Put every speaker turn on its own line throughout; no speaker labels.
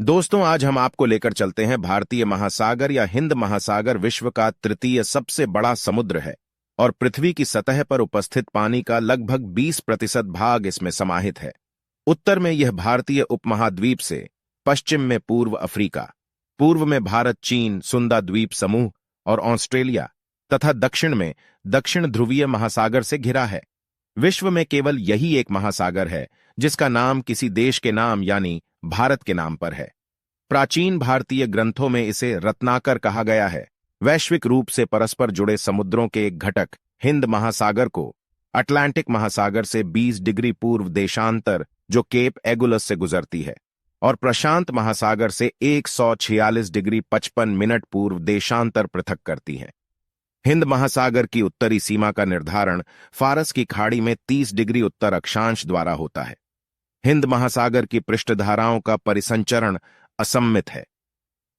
दोस्तों, आज हम आपको लेकर चलते हैं भारतीय महासागर या हिंद महासागर विश्व का तृतीय सबसे बड़ा समुद्र है और पृथ्वी की सतह पर उपस्थित पानी का लगभग 20% भाग इसमें समाहित है। उत्तर में यह भारतीय उपमहाद्वीप से, पश्चिम में पूर्व अफ्रीका, पूर्व में भारत, चीन, सुंदा द्वीप समूह और ऑस्ट्रेलिया तथा दक्षिण में दक्षिण ध्रुवीय महासागर से घिरा है। विश्व में केवल यही एक महासागर है जिसका नाम किसी देश के नाम यानी भारत के नाम पर है। प्राचीन भारतीय ग्रंथों में इसे रत्नाकर कहा गया है। वैश्विक रूप से परस्पर जुड़े समुद्रों के एक घटक हिंद महासागर को अटलांटिक महासागर से 20 डिग्री पूर्व देशांतर जो केप एगुलस से गुजरती है और प्रशांत महासागर से 146 डिग्री 55 मिनट पूर्व देशांतर पृथक करती है। हिंद महासागर की उत्तरी सीमा का निर्धारण फारस की खाड़ी में 30 डिग्री उत्तर अक्षांश द्वारा होता है। हिंद महासागर की पृष्ठधाराओं का परिसंचरण असममित है।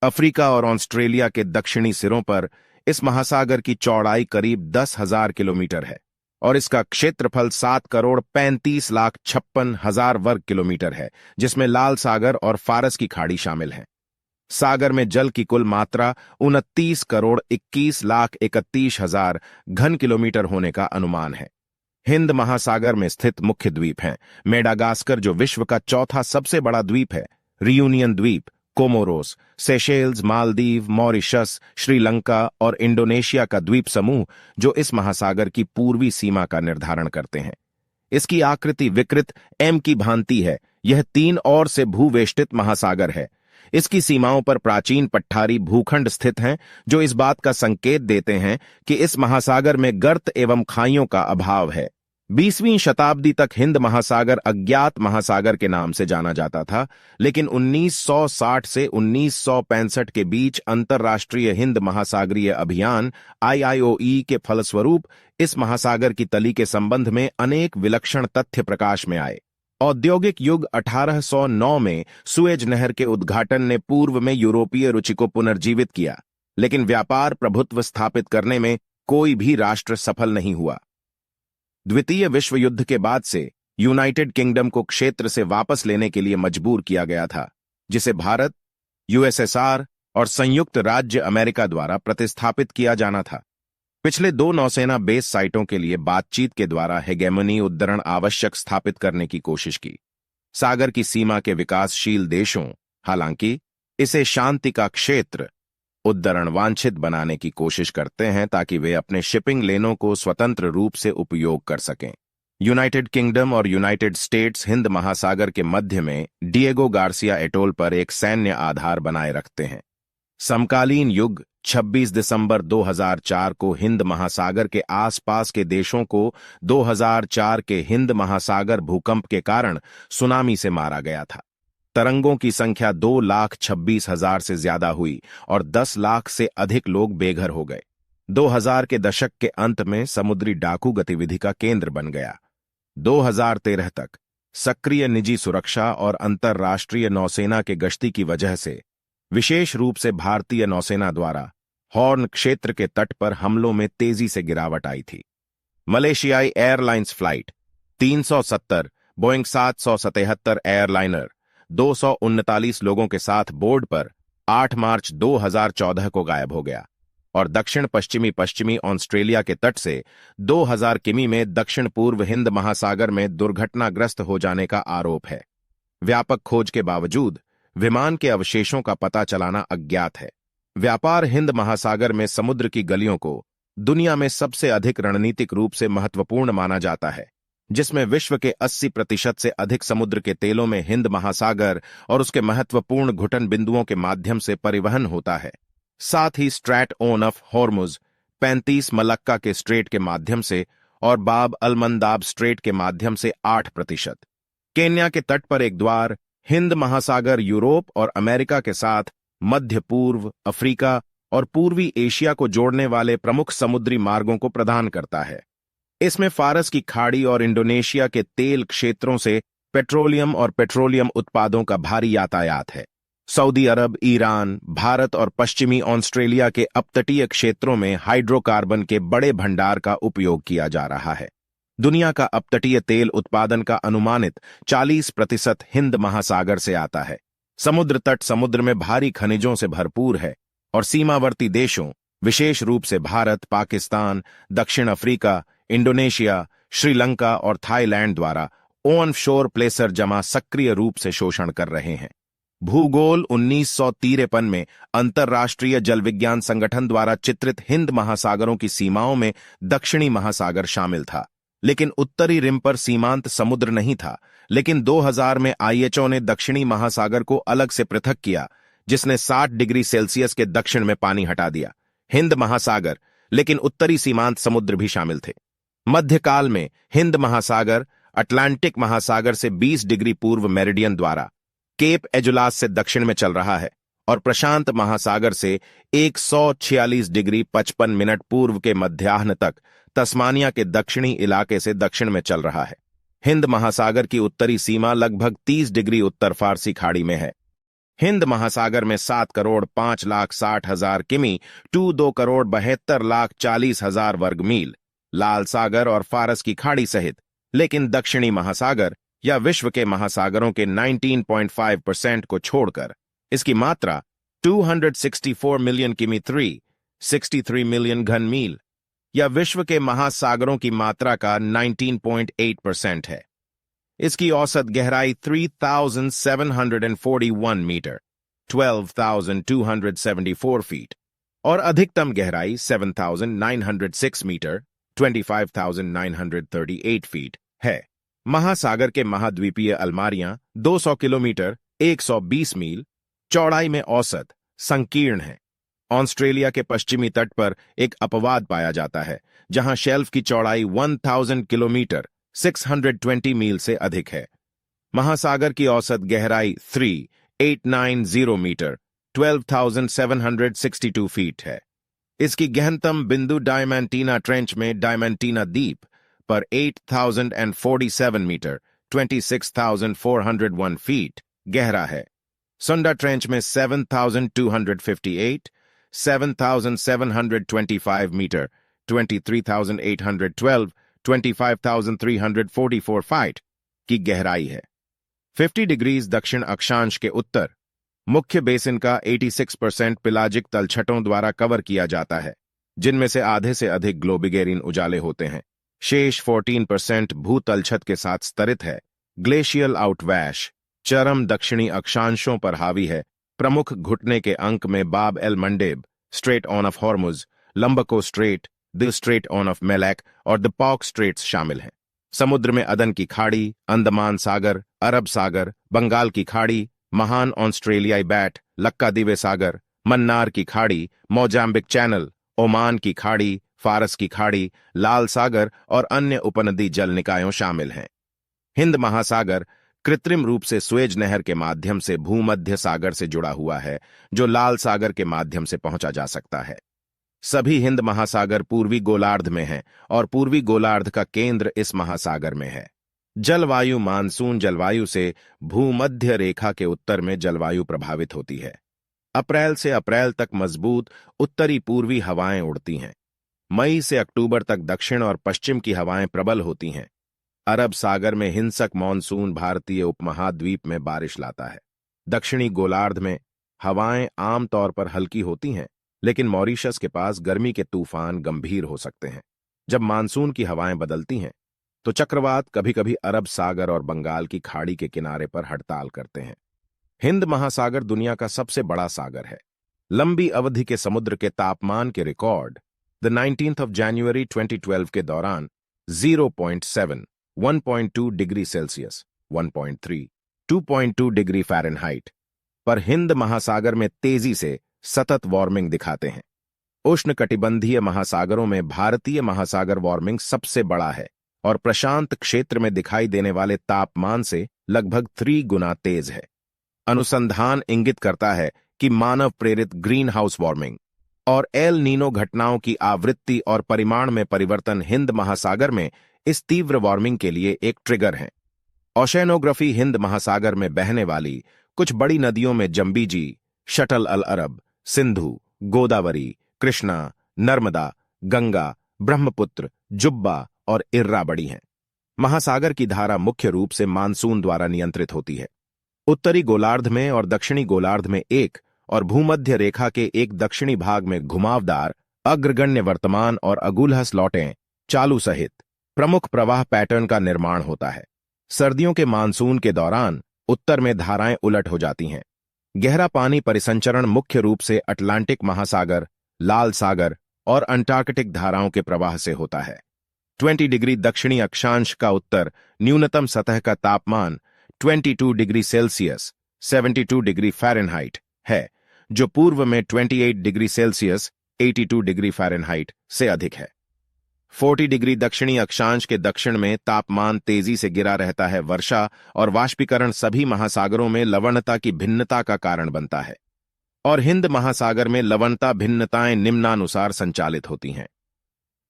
अफ्रीका और ऑस्ट्रेलिया के दक्षिणी सिरों पर इस महासागर की चौड़ाई करीब 10,000 किलोमीटर है और इसका क्षेत्रफल 7,35,56,000 वर्ग किलोमीटर है, जिसमें लाल सागर और फारस की खाड़ी शामिल हैं। सागर में जल की कुल मात्रा 29,21,31,000 घन किलोमीटर होने का अनुमान है। हिंद महासागर में स्थित मुख्य द्वीप हैं मेडागास्कर, जो विश्व का चौथा सबसे बड़ा द्वीप है, रियूनियन द्वीप, Comoros, Seychelles, Maldives, Mauritius, Sri Lanka और इंडोनेशिया का द्वीप समूह जो इस महासागर की पूर्वी सीमा का निर्धारण करते हैं। इसकी आकृति विकृत एम की भांति है। यह 3 ओर से भूवेष्टित महासागर है। इसकी सीमाओं पर प्राचीन पठारी भूखंड स्थित हैं जो इस बात का संकेत देते हैं कि इस महासागर में गर्त एवं खाइयों का अभाव है। 20वीं शताब्दी तक हिंद महासागर अज्ञात महासागर के नाम से जाना जाता था, लेकिन 1960 से 1965 के बीच अंतर्राष्ट्रीय हिंद महासागरीय अभियान IIOE के फलस्वरूप इस महासागर की तली के संबंध में अनेक विलक्षण तथ्य प्रकाश में आए। औद्योगिक युग 1809 में सुएज नहर के उद्घाटन ने पूर्व में यूरोपीय रुचि को पुनर्जीवित किया, लेकिन व्यापार प्रभुत्व स्थापित करने में कोई भी राष्ट्र सफल नहीं हुआ। द्वितीय विश्व युद्ध के बाद से यूनाइटेड किंगडम को क्षेत्र से वापस लेने के लिए मजबूर किया गया था, जिसे भारत, USSR और संयुक्त राज्य अमेरिका द्वारा प्रतिस्थापित किया जाना था। पिछले 2 नौसेना बेस साइटों के लिए बातचीत के द्वारा हेगेमनी उद्धरण आवश्यक स्थापित करने की कोशिश की। सागर की सीमा के विकासशील देशों, हालांकि इसे शांति का क्षेत्र उद्धरण वांछित बनाने की कोशिश करते हैं ताकि वे अपने शिपिंग लेनों को स्वतंत्र रूप से उपयोग कर सकें। यूनाइटेड किंगडम और यूनाइटेड स्टेट्स हिंद महासागर के मध्य में डिएगो गार्सिया एटोल पर एक सैन्य आधार बनाए रखते हैं। समकालीन युग 26 दिसंबर 2004 को हिंद महासागर के आसपास के देशों को 2004 के हिंद महासागर भूकंप के कारण सुनामी से मारा गया था। तरंगों की संख्या 2,26,000 से ज्यादा हुई और 10 लाख से अधिक लोग बेघर हो गए। 2000 के दशक के अंत में समुद्री डाकू गतिविधि का केंद्र बन गया। 2013 तक सक्रिय निजी सुरक्षा और अंतर्राष्ट्रीय नौसेना के गश्ती की वजह से, विशेष रूप से भारतीय नौसेना द्वारा हॉर्न क्षेत्र के तट पर हमलों में तेजी से गिरावट आई थी। मलेशियाई एयरलाइंस फ्लाइट 370 बोइंग 777 एयरलाइनर 239 लोगों के साथ बोर्ड पर 8 मार्च 2014 को गायब हो गया और दक्षिण पश्चिमी ऑस्ट्रेलिया के तट से 2000 किमी में दक्षिण पूर्व हिंद महासागर में दुर्घटनाग्रस्त हो जाने का आरोप है। व्यापक खोज के बावजूद विमान के अवशेषों का पता चलाना अज्ञात है। व्यापार हिंद महासागर में समुद्र की गलियों को दुनिया में सबसे अधिक रणनीतिक रूप से महत्वपूर्ण माना जाता है, जिसमें विश्व के 80% से अधिक समुद्र के तेलों में हिंद महासागर और उसके महत्वपूर्ण घुटन बिंदुओं के माध्यम से परिवहन होता है। साथ ही स्ट्रैट ऑफ हॉर्मुज 35 मलक्का के स्ट्रेट के माध्यम से और बाब अलमंदाब स्ट्रेट के माध्यम से 8%। केन्या के तट पर एक द्वार हिंद महासागर यूरोप और अमेरिका के साथ मध्य पूर्व, अफ्रीका और पूर्वी एशिया को जोड़ने वाले प्रमुख समुद्री मार्गों को प्रदान करता है। इसमें फारस की खाड़ी और इंडोनेशिया के तेल क्षेत्रों से पेट्रोलियम और पेट्रोलियम उत्पादों का भारी यातायात है। सऊदी अरब, ईरान, भारत और पश्चिमी ऑस्ट्रेलिया के अपतटीय क्षेत्रों में हाइड्रोकार्बन के बड़े भंडार का उपयोग किया जा रहा है। दुनिया का अपतटीय तेल उत्पादन का अनुमानित 40% हिंद महासागर से आता है। समुद्र तट समुद्र में भारी खनिजों से भरपूर है और सीमावर्ती देशों, विशेष रूप से भारत, पाकिस्तान, दक्षिण अफ्रीका, इंडोनेशिया, श्रीलंका और थाईलैंड द्वारा ऑन शोर प्लेसर जमा सक्रिय रूप से शोषण कर रहे हैं। भूगोल 1953 में अंतर्राष्ट्रीय जल विज्ञान संगठन द्वारा चित्रित हिंद महासागरों की सीमाओं में दक्षिणी महासागर शामिल था, लेकिन उत्तरी रिम पर सीमांत समुद्र नहीं था। लेकिन 2000 में आईएचओ ने दक्षिणी महासागर को अलग से पृथक किया, जिसने 60 डिग्री सेल्सियस के दक्षिण में पानी हटा दिया। हिंद महासागर, लेकिन उत्तरी सीमांत समुद्र भी शामिल थे। मध्यकाल में हिंद महासागर अटलांटिक महासागर से 20 डिग्री पूर्व मेरिडियन द्वारा केप एजुलास से दक्षिण में चल रहा है और प्रशांत महासागर से 146 डिग्री 55 मिनट पूर्व के मध्याह्न तक तस्मानिया के दक्षिणी इलाके से दक्षिण में चल रहा है। हिंद महासागर की उत्तरी सीमा लगभग 30 डिग्री उत्तर फारसी खाड़ी में है। हिंद महासागर में 7,05,60,000 किमी टू 2,72,40,000 वर्ग मील लाल सागर और फारस की खाड़ी सहित, लेकिन दक्षिणी महासागर या विश्व के महासागरों के 19.5% को छोड़कर इसकी मात्रा 264 मिलियन किमी 63 मिलियन घन मील या विश्व के महासागरों की मात्रा का 19.8% है। इसकी औसत गहराई 3,741 मीटर 12,274 फीट और अधिकतम गहराई 7,906 मीटर 25,938 फीट है। महासागर के महाद्वीपीय अलमारियां 200 किलोमीटर 120 मील चौड़ाई में औसत संकीर्ण है। ऑस्ट्रेलिया के पश्चिमी तट पर एक अपवाद पाया जाता है, जहां शेल्फ की चौड़ाई 1000 किलोमीटर 620 मील से अधिक है। महासागर की औसत गहराई 3890 मीटर 12,762 फीट है। इसकी गहनतम बिंदु डायमंटीना ट्रेंच में डायमंटीना द्वीप पर 8,047 मीटर 26,401 फीट गहरा है। सुंडा ट्रेंच में 7,258, 7,725 मीटर 23,812, 25,344 फीट की गहराई है। 50 डिग्रीज दक्षिण अक्षांश के उत्तर मुख्य बेसिन का 86% पिलाजिक तलछटों द्वारा कवर किया जाता है, जिनमें से आधे से अधिक ग्लोबिगेरिन उजाले होते हैं। शेष 14% भूतलछट के साथ स्तरित है। ग्लेशियल आउटवैश चरम दक्षिणी अक्षांशों पर हावी है। प्रमुख घुटने के अंक में Bab el Mandeb, strait on of Hormuz, Lombok strait, the strait on of Malacca और द पॉक स्ट्रेट्स शामिल हैं। समुद्र में अदन की खाड़ी, अंडमान सागर, अरब सागर, बंगाल की खाड़ी, महान ऑस्ट्रेलियाई बैट, लक्कादीवे सागर, मन्नार की खाड़ी, मोजाम्बिक चैनल, ओमान की खाड़ी, फारस की खाड़ी, लाल सागर और अन्य उपनदी जल निकायों शामिल हैं। हिंद महासागर कृत्रिम रूप से स्वेज नहर के माध्यम से भूमध्य सागर से जुड़ा हुआ है, जो लाल सागर के माध्यम से पहुंचा जा सकता है। सभी हिंद महासागर पूर्वी गोलार्ध में हैं और पूर्वी गोलार्ध का केंद्र इस महासागर में है। जलवायु मानसून जलवायु से भूमध्य रेखा के उत्तर में जलवायु प्रभावित होती है। अप्रैल से अप्रैल तक मजबूत उत्तरी पूर्वी हवाएं उड़ती हैं। मई से अक्टूबर तक दक्षिण और पश्चिम की हवाएं प्रबल होती हैं। अरब सागर में हिंसक मॉनसून भारतीय उपमहाद्वीप में बारिश लाता है। दक्षिणी गोलार्ध में हवाएं आमतौर पर हल्की होती हैं, लेकिन मॉरिशस के पास गर्मी के तूफान गंभीर हो सकते हैं। जब मानसून की हवाएं बदलती हैं, तो चक्रवात कभी कभी अरब सागर और बंगाल की खाड़ी के किनारे पर हड़ताल करते हैं। हिंद महासागर दुनिया का सबसे बड़ा सागर है। लंबी अवधि के समुद्र के तापमान के record the 19th of January 2012 के दौरान 0.7, 1.2 डिग्री सेल्सियस, 1.3, 2.2 डिग्री फ़ारेनहाइट पर हिंद महासागर में तेजी से सतत वार्मिंग दिखाते हैं। उष्णकटिबंधीय महासागरों में भारतीय महासागर वार्मिंग सबसे बड़ा है और प्रशांत क्षेत्र में दिखाई देने वाले तापमान से लगभग 3 गुना तेज है। अनुसंधान इंगित करता है कि मानव प्रेरित ग्रीन हाउस वार्मिंग और एल नीनो घटनाओं की आवृत्ति और परिमाण में परिवर्तन हिंद महासागर में इस तीव्र वार्मिंग के लिए एक ट्रिगर है। ओशेनोग्राफी हिंद महासागर में बहने वाली कुछ बड़ी नदियों में जंबीजी, शटल अल अरब, सिंधु, गोदावरी, कृष्णा, नर्मदा, गंगा, ब्रह्मपुत्र, जुब्बा और इर्रा बड़ी हैं। महासागर की धारा मुख्य रूप से मानसून द्वारा नियंत्रित होती है। उत्तरी गोलार्ध में और दक्षिणी गोलार्ध में एक और भूमध्य रेखा के एक दक्षिणी भाग में घुमावदार अग्रगण्य वर्तमान और अगुलह स्लॉटें चालू सहित प्रमुख प्रवाह पैटर्न का निर्माण होता है। सर्दियों के मानसून के दौरान उत्तर में धाराएं उलट हो जाती हैं। गहरा पानी परिसंचरण मुख्य रूप से अटलांटिक महासागर, लाल सागर और अंटार्कटिक धाराओं के प्रवाह से होता है। 20 डिग्री दक्षिणी अक्षांश का उत्तर न्यूनतम सतह का तापमान 22 डिग्री सेल्सियस 72 डिग्री फ़ारेनहाइट है, जो पूर्व में 28 डिग्री सेल्सियस 82 डिग्री फ़ारेनहाइट से अधिक है। 40 डिग्री दक्षिणी अक्षांश के दक्षिण में तापमान तेजी से गिरा रहता है। वर्षा और वाष्पीकरण सभी महासागरों में लवणता की भिन्नता का कारण बनता है और हिंद महासागर में लवणता भिन्नताएं निम्नानुसार संचालित होती हैं।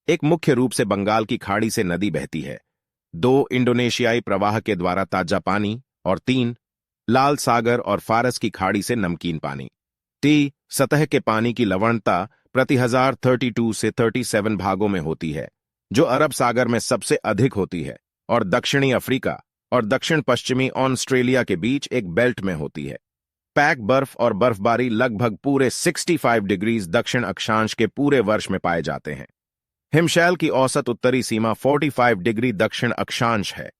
एक मुख्य रूप से बंगाल की खाड़ी से नदी बहती है। 2 इंडोनेशियाई प्रवाह के द्वारा ताजा पानी और 3 लाल सागर और फारस की खाड़ी से नमकीन पानी। सतह के पानी की लवणता प्रति 1000 32 से 37 भागों में होती है, जो अरब सागर में सबसे अधिक होती है और दक्षिणी अफ्रीका और दक्षिण पश्चिमी ऑस्ट्रेलिया के बीच एक बेल्ट में होती है। पैक बर्फ और बर्फबारी लगभग पूरे 65 डिग्रीज दक्षिण अक्षांश के पूरे वर्ष में पाए जाते हैं। हिमशैल की औसत उत्तरी सीमा 45 डिग्री दक्षिण अक्षांश है।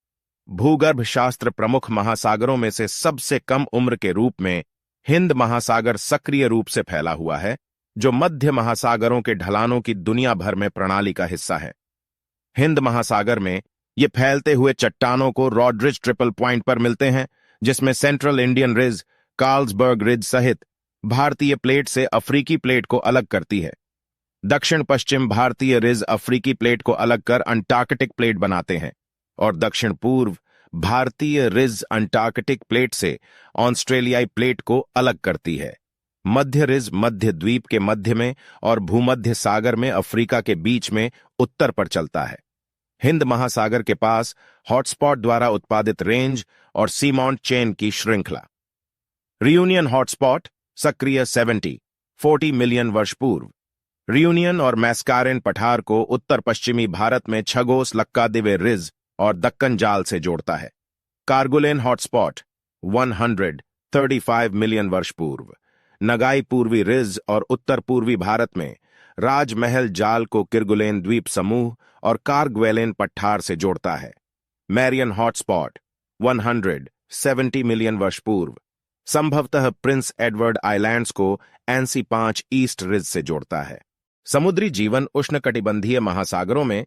भूगर्भ शास्त्र प्रमुख महासागरों में से सबसे कम उम्र के रूप में हिंद महासागर सक्रिय रूप से फैला हुआ है, जो मध्य महासागरों के ढलानों की दुनिया भर में प्रणाली का हिस्सा है। हिंद महासागर में ये फैलते हुए चट्टानों को रॉडरिज ट्रिपल पॉइंट पर मिलते हैं, जिसमें central Indian ridge, Carlsberg ridge सहित भारतीय प्लेट से अफ्रीकी प्लेट को अलग करती है। दक्षिण पश्चिम भारतीय रिज अफ्रीकी प्लेट को अलग कर अंटार्कटिक प्लेट बनाते हैं और दक्षिण पूर्व भारतीय रिज अंटार्कटिक प्लेट से ऑस्ट्रेलियाई प्लेट को अलग करती है। मध्य रिज मध्य द्वीप के मध्य में और भूमध्य सागर में अफ्रीका के बीच में उत्तर पर चलता है। हिंद महासागर के पास हॉटस्पॉट द्वारा उत्पादित रेंज और सीमाउंट चेन की श्रृंखला। रियूनियन हॉटस्पॉट सक्रिय 40 मिलियन वर्ष पूर्व। रियूनियन और मैस्कारेन पठार को उत्तर पश्चिमी भारत में छगोस लक्कादिवे रिज और दक्कन जाल से जोड़ता है। कारगुलेन हॉटस्पॉट 135 मिलियन वर्ष पूर्व। नगाई पूर्वी रिज और उत्तर पूर्वी भारत में राजमहल जाल को किरगुलेन द्वीप समूह और कारग्वेलेन पठार से जोड़ता है। मैरियन हॉटस्पॉट 170 मिलियन वर्ष पूर्व संभवतः प्रिंस एडवर्ड आइलैंड्स को एनसी 5 ईस्ट रिज से जोड़ता है। समुद्री जीवन उष्णकटिबंधीय महासागरों में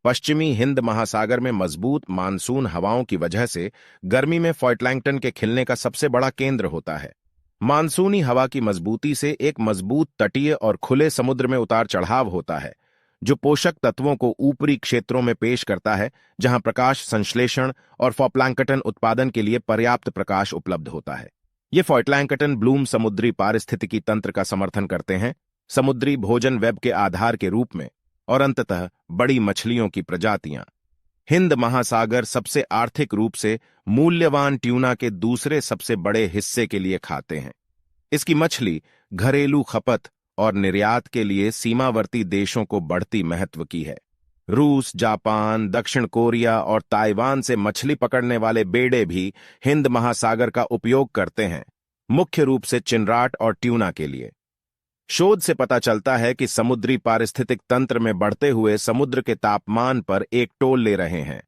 पश्चिमी हिंद महासागर में मजबूत मानसून हवाओं की वजह से गर्मी में फाइटलैंगटन के खिलने का सबसे बड़ा केंद्र होता है। मानसूनी हवा की मजबूती से एक मजबूत तटीय और खुले समुद्र में उतार चढ़ाव होता है, जो पोषक तत्वों को ऊपरी क्षेत्रों में पेश करता है, जहां प्रकाश संश्लेषण और फाइटलैंगटन उत्पादन के लिए पर्याप्त प्रकाश उपलब्ध होता है। ये फाइटलैंगटन ब्लूम समुद्री पारिस्थितिकी तंत्र का समर्थन करते हैं, समुद्री भोजन वेब के आधार के रूप में और अंततः बड़ी मछलियों की प्रजातियां। हिंद महासागर सबसे आर्थिक रूप से मूल्यवान ट्यूना के दूसरे सबसे बड़े हिस्से के लिए खाते हैं। इसकी मछली घरेलू खपत और निर्यात के लिए सीमावर्ती देशों को बढ़ती महत्व की है। रूस, जापान, दक्षिण कोरिया और ताइवान से मछली पकड़ने वाले बेड़े भी हिंद महासागर का उपयोग करते हैं, मुख्य रूप से चिनराट और ट्यूना के लिए। शोध से पता चलता है कि समुद्री पारिस्थितिक तंत्र में बढ़ते हुए समुद्र के तापमान पर एक टोल ले रहे हैं।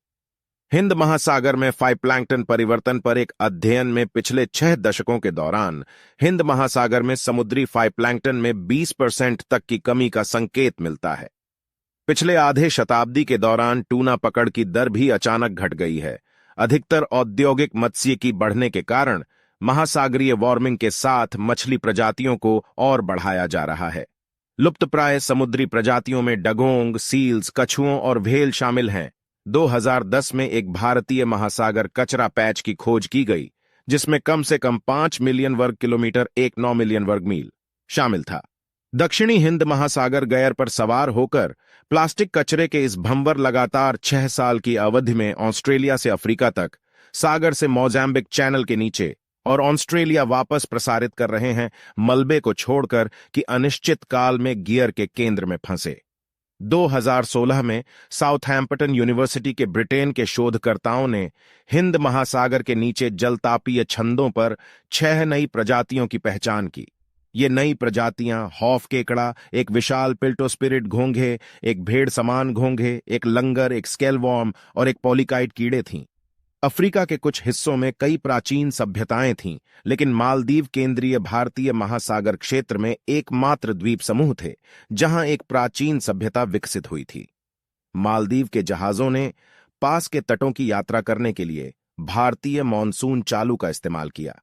हिंद महासागर में फाइटप्लैंक्टन परिवर्तन पर एक अध्ययन में पिछले 6 दशकों के दौरान हिंद महासागर में समुद्री फाइटप्लैंक्टन में 20% तक की कमी का संकेत मिलता है। पिछले आधे शताब्दी के दौरान टूना पकड़ की दर भी अचानक घट गई है। अधिकतर औद्योगिक मत्स्यिकी बढ़ने के कारण महासागरीय वार्मिंग के साथ मछली प्रजातियों को और बढ़ाया जा रहा है। लुप्तप्राय समुद्री प्रजातियों में डगोंग, सील्स, कछुओं और व्हेल शामिल हैं। 2010 में एक भारतीय महासागर कचरा पैच की खोज की गई, जिसमें कम से कम 5 मिलियन वर्ग किलोमीटर 9 मिलियन वर्ग मील शामिल था। दक्षिणी हिंद महासागर गैर पर सवार होकर प्लास्टिक कचरे के इस भंवर लगातार 6 साल की अवधि में ऑस्ट्रेलिया से अफ्रीका तक, सागर से मोजाम्बिक चैनल के नीचे और ऑस्ट्रेलिया वापस प्रसारित कर रहे हैं, मलबे को छोड़कर कि अनिश्चित काल में गियर के केंद्र में फंसे। 2016 में साउथहैम्पटन यूनिवर्सिटी के ब्रिटेन के शोधकर्ताओं ने हिंद महासागर के नीचे जलतापीय छंदों पर 6 नई प्रजातियों की पहचान की। ये नई प्रजातियां हॉफ केकड़ा, एक विशाल पिल्टोस्पिरिड घोंघे, एक भेड़ समान घोंघे, एक लंगर, एक स्केलवॉर्म और एक पॉलीकाइट कीड़े थीं। अफ्रीका के कुछ हिस्सों में कई प्राचीन सभ्यताएं थीं, लेकिन मालदीव केंद्रीय भारतीय महासागर क्षेत्र में एकमात्र द्वीप समूह थे जहां एक प्राचीन सभ्यता विकसित हुई थी। मालदीव के जहाजों ने पास के तटों की यात्रा करने के लिए भारतीय मॉनसून चालू का इस्तेमाल किया।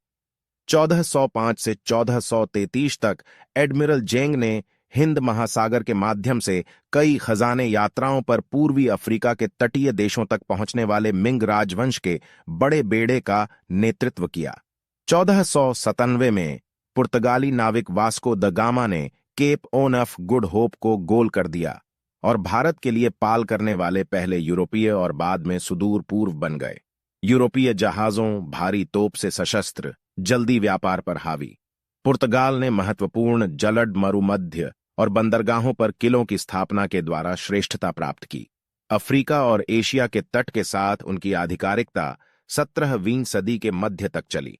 1405 से 1433 तक एडमिरल जेंग ने हिंद महासागर के माध्यम से कई खजाने यात्राओं पर पूर्वी अफ्रीका के तटीय देशों तक पहुंचने वाले मिंग राजवंश के बड़े बेड़े का नेतृत्व किया। 1497 में पुर्तगाली नाविक वास्को द गामा ने Cape on of Good Hope को गोल कर दिया और भारत के लिए पाल करने वाले पहले यूरोपीय और बाद में सुदूर पूर्व बन गए। यूरोपीय जहाजों, भारी तोप से सशस्त्र, जल्दी व्यापार पर हावी। पुर्तगाल ने महत्वपूर्ण जलद मरुमध्य और बंदरगाहों पर किलों की स्थापना के द्वारा श्रेष्ठता प्राप्त की। अफ्रीका और एशिया के तट के साथ उनकी आधिकारिकता 17वीं सदी के मध्य तक चली।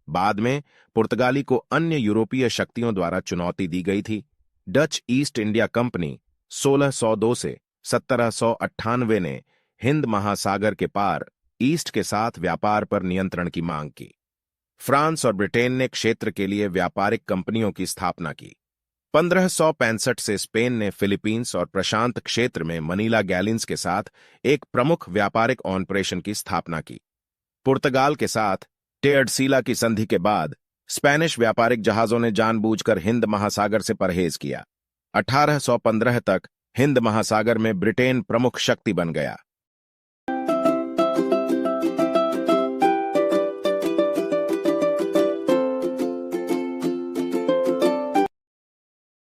बाद में पुर्तगाली को अन्य यूरोपीय शक्तियों द्वारा चुनौती दी गई थी। डच ईस्ट इंडिया कंपनी 1602 से 1798 ने हिंद महासागर के पार ईस्ट के साथ व्यापार पर नियंत्रण की मांग की। फ्रांस और ब्रिटेन ने क्षेत्र के लिए व्यापारिक कंपनियों की स्थापना की। 1565 से स्पेन ने फिलीपींस और प्रशांत क्षेत्र में मनीला गैलिन्स के साथ एक प्रमुख व्यापारिक ऑपरेशन की स्थापना की। पुर्तगाल के साथ टेर्डसीला की संधि के बाद स्पेनिश व्यापारिक जहाजों ने जानबूझकर हिंद महासागर से परहेज किया। 1815 तक हिंद महासागर में ब्रिटेन प्रमुख शक्ति बन गया।